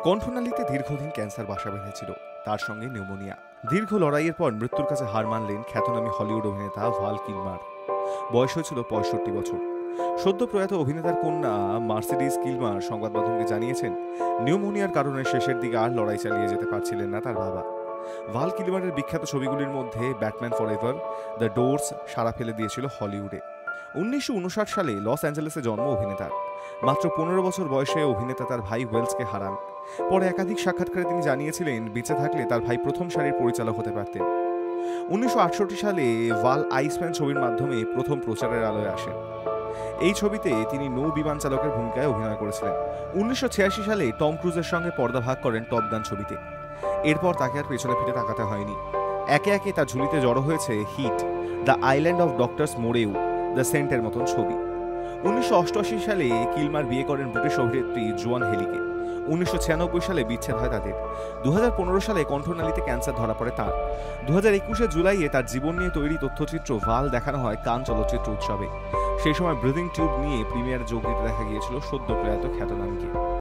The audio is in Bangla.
কণ্ঠনালীতে দীর্ঘদিন ক্যান্সার বাসা বেঁধেছিল, তার সঙ্গে নিউমোনিয়া। দীর্ঘ লড়াইয়ের পর মৃত্যুর কাছে হার মানলেন খ্যাতনামী হলিউড অভিনেতা ভাল কিলমার। বয়স হয়েছিল ৬৫ বছর। সদ্য প্রয়াত অভিনেতার কন্যা মার্সিডিজ কিলমার সংবাদ মাধ্যমকে জানিয়েছেন, নিউমোনিয়ার কারণে শেষের দিকে আর লড়াই চালিয়ে যেতে পারছিলেন না তার বাবা। ভাল কিলমারের বিখ্যাত ছবিগুলির মধ্যে ব্যাটম্যান ফরএভার, দ্য ডোরস সাড়া ফেলে দিয়েছিল হলিউডে। ১৯৫৯ সালে লস অ্যাঞ্জেলেসে জন্ম অভিনেতার। মাত্র ১৫ বছর বয়সে অভিনেতা তার ভাই ওয়েলসকে হারান। পরে একাধিক সাক্ষাৎকারে তিনি জানিয়েছিলেন, বেঁচে থাকলে তার ভাই প্রথম সারির পরিচালক হতে পারতেন। ১৯৬৮ সালে ভাল আইসম্যান ছবির মাধ্যমে প্রথম প্রচারের আলোয় আসেন। এই ছবিতে তিনি নৌ বিমান চালকের ভূমিকায় অভিনয় করেছিলেন। ১৯৮৬ সালে টম ক্রুজের সঙ্গে পর্দাভাগ করেন টপ গান ছবিতে। এরপর তাকে আর পেছনে ফিরে তাকাতে হয়নি। একে একে তার ঝুলিতে জড়ো হয়েছে hit, the island of doctors Moreau, the সেন্টের মতন ছবি। ১৯৮৮ সালে কিলমার বিয়ে করেন ব্রিটিশ অভিনেত্রী জোয়ান হেলিকে। ১৯৯৬ সালে বিচ্ছেদ হয় তাদের। ২০১৫ সালে কণ্ঠনালীতে ক্যান্সার ধরা পড়ে তাঁর। ২০২১ জুলাইয়ে তার জীবন নিয়ে তৈরি তথ্যচিত্র ভাল দেখানো হয় কান চলচ্চিত্র উৎসবে। সেই সময় ব্রিদিং টিউব নিয়ে প্রিমিয়ারে যোগ দিতে দেখা গিয়েছিল সদ্য প্রয়াত খ্যাতনামীকে।